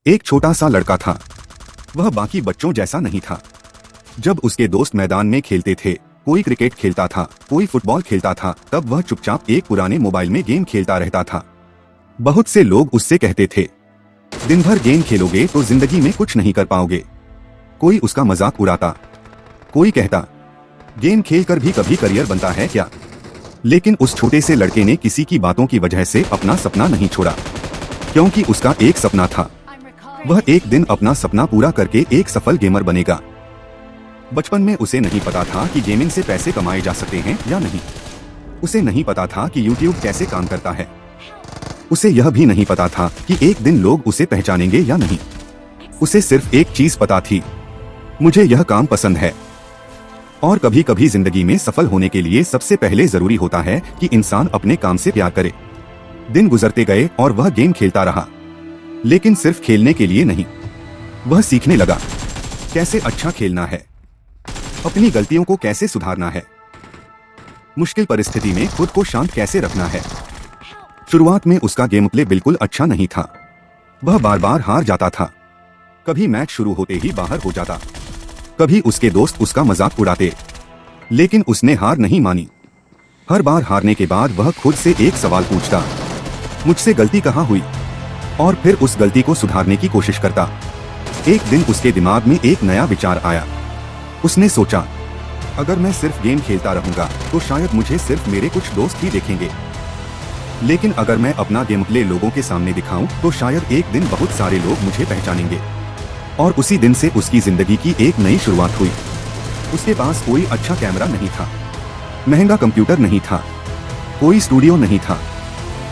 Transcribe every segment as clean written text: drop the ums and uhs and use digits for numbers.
एक छोटा सा लड़का था। वह बाकी बच्चों जैसा नहीं था। जब उसके दोस्त मैदान में खेलते थे, कोई क्रिकेट खेलता था, कोई फुटबॉल खेलता था, तब वह चुपचाप एक पुराने मोबाइल में गेम खेलता रहता था। बहुत से लोग उससे कहते थे, दिन भर गेम खेलोगे तो जिंदगी में कुछ नहीं कर पाओगे। कोई उसका मजाक उड़ाता, कोई कहता, गेम खेलकर भी कभी करियर बनता है क्या। लेकिन उस छोटे से लड़के ने किसी की बातों की वजह से अपना सपना नहीं छोड़ा, क्योंकि उसका एक सपना था। वह एक दिन अपना सपना पूरा करके एक सफल गेमर बनेगा। बचपन में उसे नहीं पता था कि गेमिंग से पैसे कमाए जा सकते हैं या नहीं। उसे नहीं पता था कि YouTube कैसे काम करता है। उसे यह भी नहीं पता था कि एक दिन लोग उसे पहचानेंगे या नहीं। उसे सिर्फ एक चीज पता थी, मुझे यह काम पसंद है। और कभी कभी जिंदगी में सफल होने के लिए सबसे पहले जरूरी होता है कि इंसान अपने काम से प्यार करे। दिन गुजरते गए और वह गेम खेलता रहा, लेकिन सिर्फ खेलने के लिए नहीं। वह सीखने लगा कैसे अच्छा खेलना है, अपनी गलतियों को कैसे सुधारना है, मुश्किल परिस्थिति में खुद को शांत कैसे रखना है। शुरुआत में उसका गेम प्ले बिल्कुल अच्छा नहीं था। वह बार बार हार जाता था। कभी मैच शुरू होते ही बाहर हो जाता, कभी उसके दोस्त उसका मजाक उड़ाते, लेकिन उसने हार नहीं मानी। हर बार हारने के बाद वह खुद से एक सवाल पूछता, मुझसे गलती कहाँ हुई, और फिर उस गलती को सुधारने की कोशिश करता। एक दिन उसके दिमाग में एक नया विचार आया। उसने सोचा, अगर मैं सिर्फ गेम खेलता रहूंगा तो शायद मुझे सिर्फ मेरे कुछ दोस्त ही देखेंगे, लेकिन अगर मैं अपना गेम प्ले लोगों के सामने दिखाऊं तो शायद एक दिन बहुत सारे लोग मुझे पहचानेंगे। और उसी दिन से उसकी जिंदगी की एक नई शुरुआत हुई। उसके पास कोई अच्छा कैमरा नहीं था, महंगा कंप्यूटर नहीं था, कोई स्टूडियो नहीं था।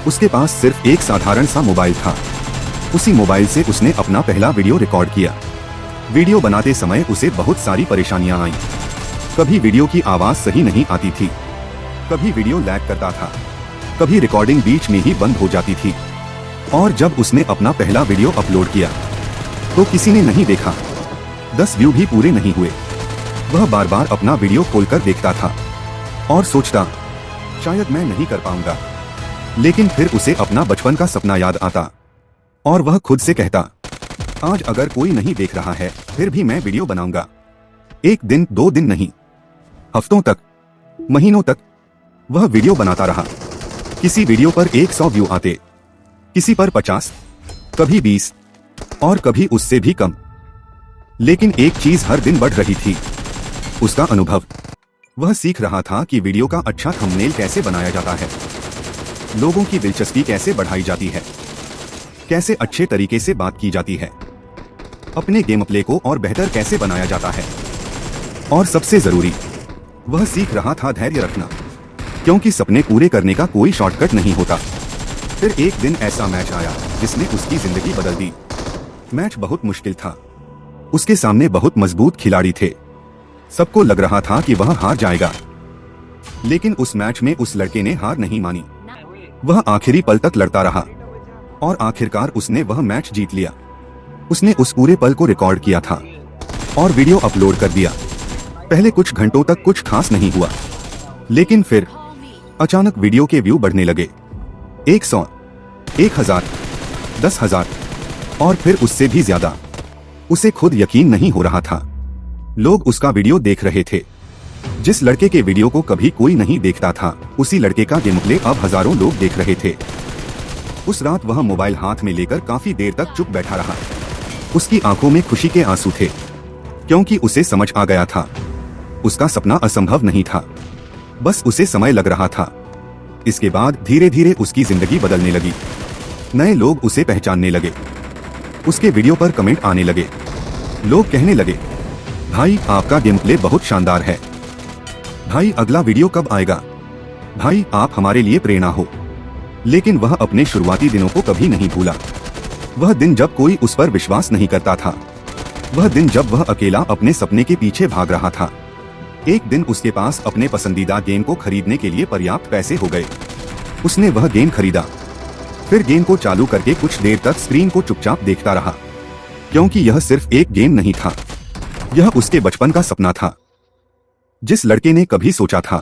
उसके पास सिर्फ एक साधारण सा मोबाइल था। उसी मोबाइल से उसने अपना पहला वीडियो रिकॉर्ड किया। वीडियो बनाते समय उसे बहुत सारी परेशानियां आईं। कभी वीडियो की आवाज सही नहीं आती थी, कभी वीडियो लैग करता था, कभी रिकॉर्डिंग बीच में ही बंद हो जाती थी। और जब उसने अपना पहला वीडियो अपलोड किया तो किसी ने नहीं देखा, 10 व्यू भी पूरे नहीं हुए। वह बार बार अपना वीडियो खोलकर देखता था और सोचता, शायद मैं नहीं कर पाऊंगा। लेकिन फिर उसे अपना बचपन का सपना याद आता और वह खुद से कहता, आज अगर कोई नहीं देख रहा है फिर भी मैं वीडियो बनाऊंगा। एक दिन, 2 दिन नहीं, हफ्तों तक, महीनों तक वह वीडियो बनाता रहा। किसी वीडियो पर 100 व्यू आते, किसी पर 50, कभी 20 और कभी उससे भी कम। लेकिन एक चीज हर दिन बढ़ रही थी, उसका अनुभव। वह सीख रहा था कि वीडियो का अच्छा थंबनेल कैसे बनाया जाता है, लोगों की दिलचस्पी कैसे बढ़ाई जाती है, कैसे अच्छे तरीके से बात की जाती है, अपने गेम प्ले को और बेहतर कैसे बनाया जाता है। और सबसे जरूरी, वह सीख रहा था धैर्य रखना, क्योंकि सपने पूरे करने का कोई शॉर्टकट नहीं होता। फिर एक दिन ऐसा मैच आया जिसने उसकी जिंदगी बदल दी। मैच बहुत मुश्किल था, उसके सामने बहुत मजबूत खिलाड़ी थे। सबको लग रहा था कि वह हार जाएगा, लेकिन उस मैच में उस लड़के ने हार नहीं मानी। वह आखिरी पल तक लड़ता रहा और आखिरकार उसने वह मैच जीत लिया। उसने उस पूरे पल को रिकॉर्ड किया था और वीडियो अपलोड कर दिया। पहले कुछ घंटों तक कुछ खास नहीं हुआ, लेकिन फिर अचानक वीडियो के व्यू बढ़ने लगे। 100, 1000, 10,000 और फिर उससे भी ज्यादा। उसे खुद यकीन नहीं हो रहा था। लोग उसका वीडियो देख रहे थे। जिस लड़के के वीडियो को कभी कोई नहीं देखता था, उसी लड़के का गेम प्ले अब हजारों लोग देख रहे थे। उस रात वह मोबाइल हाथ में लेकर काफी देर तक चुप बैठा रहा। उसकी आंखों में खुशी के आंसू थे, क्योंकि उसे समझ आ गया था, उसका सपना असंभव नहीं था, बस उसे समय लग रहा था। इसके बाद धीरे धीरे उसकी जिंदगी बदलने लगी। नए लोग उसे पहचानने लगे, उसके वीडियो पर कमेंट आने लगे। लोग कहने लगे, भाई आपका गेम प्ले बहुत शानदार है, भाई अगला वीडियो कब आएगा, भाई आप हमारे लिए प्रेरणा हो। लेकिन वह अपने शुरुआती दिनों को कभी नहीं भूला। वह दिन जब कोई उस पर विश्वास नहीं करता था, वह दिन जब वह अकेला अपने सपने के पीछे भाग रहा था। एक दिन उसके पास अपने पसंदीदा गेम को खरीदने के लिए पर्याप्त पैसे हो गए। उसने वह गेम खरीदा, फिर गेम को चालू करके कुछ देर तक स्क्रीन को चुपचाप देखता रहा, क्योंकि यह सिर्फ एक गेम नहीं था, यह उसके बचपन का सपना था। जिस लड़के ने कभी सोचा था,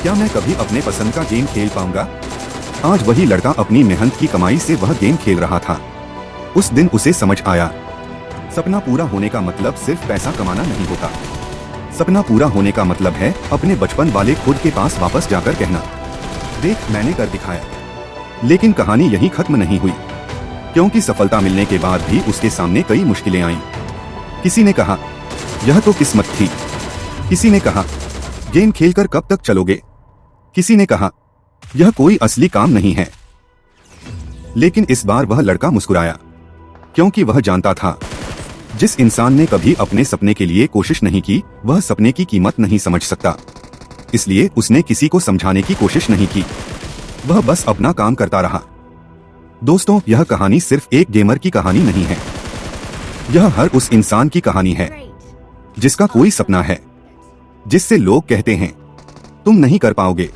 क्या मैं कभी अपने पसंद का गेम खेल पाऊंगा, आज वही लड़का अपनी मेहनत की कमाई से वह गेम खेल रहा था। उस दिन उसे समझ आया, सपना पूरा होने का मतलब सिर्फ पैसा कमाना नहीं होता। सपना पूरा होने का मतलब है अपने बचपन वाले खुद के पास वापस जाकर कहना, देख मैंने कर दिखाया। लेकिन कहानी यहीं खत्म नहीं हुई, क्योंकि सफलता मिलने के बाद भी उसके सामने कई मुश्किलें आईं। किसी ने कहा यह तो किस्मत थी, किसी ने कहा गेम खेलकर कब तक चलोगे, किसी ने कहा यह कोई असली काम नहीं है। लेकिन इस बार वह लड़का मुस्कुराया, क्योंकि वह जानता था जिस इंसान ने कभी अपने सपने के लिए कोशिश नहीं की वह सपने की कीमत नहीं समझ सकता। इसलिए उसने किसी को समझाने की कोशिश नहीं की, वह बस अपना काम करता रहा। दोस्तों, यह कहानी सिर्फ एक गेमर की कहानी नहीं है, यह हर उस इंसान की कहानी है जिसका कोई सपना है, जिससे लोग कहते हैं तुम नहीं कर पाओगे,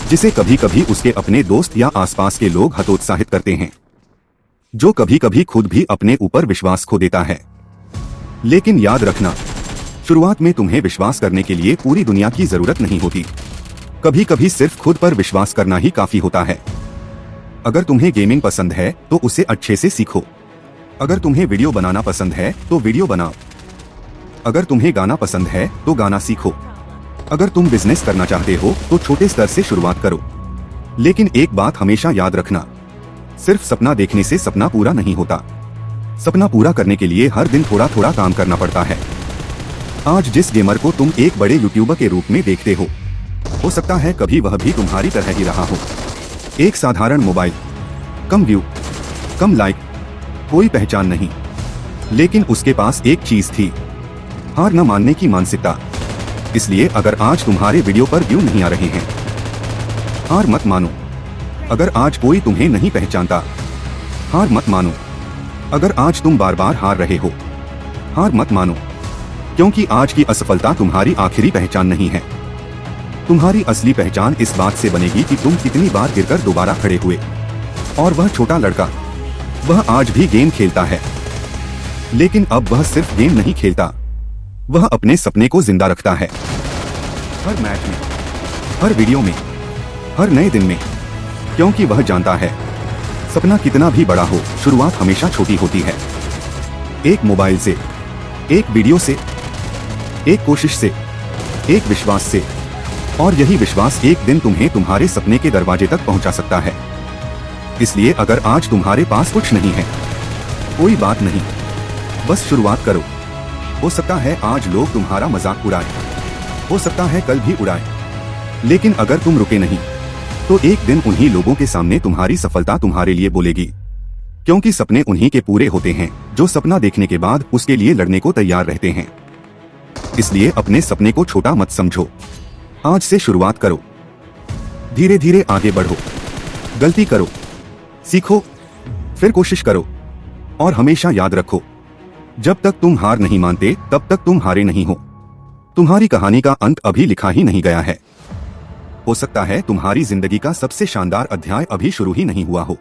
जिसे कभी कभी उसके अपने दोस्त या आसपास के लोग हतोत्साहित करते हैं, जो कभी कभी खुद भी अपने ऊपर विश्वास खो देता है। लेकिन याद रखना, शुरुआत में तुम्हें विश्वास करने के लिए पूरी दुनिया की जरूरत नहीं होती, कभी कभी सिर्फ खुद पर विश्वास करना ही काफी होता है। अगर तुम्हें गेमिंग पसंद है तो उसे अच्छे से सीखो, अगर तुम्हें वीडियो बनाना पसंद है तो वीडियो बनाओ, अगर तुम्हें गाना पसंद है तो गाना सीखो, अगर तुम बिजनेस करना चाहते हो तो छोटे स्तर से शुरुआत करो। लेकिन एक बात हमेशा याद रखना, सिर्फ सपना देखने से सपना पूरा नहीं होता, सपना पूरा करने के लिए हर दिन थोड़ा थोड़ा काम करना पड़ता है। आज जिस गेमर को तुम एक बड़े यूट्यूबर के रूप में देखते हो सकता है कभी वह भी तुम्हारी तरह ही रहा हो। एक साधारण मोबाइल, कम व्यू, कम लाइक, कोई पहचान नहीं, लेकिन उसके पास एक चीज थी, हार न मानने की मानसिकता। इसलिए अगर आज तुम्हारे वीडियो पर व्यू नहीं आ रहे हैं, हार मत मानो। अगर आज कोई तुम्हें नहीं पहचानता, हार मत मानो। अगर आज तुम बार बार हार रहे हो, हार मत मानो, क्योंकि आज की असफलता तुम्हारी आखिरी पहचान नहीं है। तुम्हारी असली पहचान इस बात से बनेगी कि तुम कितनी बार गिरकर दोबारा खड़े हुए। और वह छोटा लड़का, वह आज भी गेम खेलता है, लेकिन अब वह सिर्फ गेम नहीं खेलता, वह अपने सपने को जिंदा रखता है। हर मैच में, हर वीडियो में, हर नए दिन में, क्योंकि वह जानता है सपना कितना भी बड़ा हो, शुरुआत हमेशा छोटी होती है। एक मोबाइल से, एक वीडियो से, एक कोशिश से, एक विश्वास से, और यही विश्वास एक दिन तुम्हें तुम्हारे सपने के दरवाजे तक पहुंचा सकता है। इसलिए अगर आज तुम्हारे पास कुछ नहीं है, कोई बात नहीं, बस शुरुआत करो। हो सकता है आज लोग तुम्हारा मजाक उड़ाए, हो सकता है कल भी उड़ाए, लेकिन अगर तुम रुके नहीं तो एक दिन उन्हीं लोगों के सामने तुम्हारी सफलता तुम्हारे लिए बोलेगी, क्योंकि सपने उन्हीं के पूरे होते हैं जो सपना देखने के बाद उसके लिए लड़ने को तैयार रहते हैं। इसलिए अपने सपने को छोटा मत समझो, आज से शुरुआत करो, धीरे धीरे आगे बढ़ो, गलती करो, सीखो, फिर कोशिश करो, और हमेशा याद रखो, जब तक तुम हार नहीं मानते तब तक तुम हारे नहीं हो। तुम्हारी कहानी का अंत अभी लिखा ही नहीं गया है, हो सकता है तुम्हारी जिंदगी का सबसे शानदार अध्याय अभी शुरू ही नहीं हुआ हो।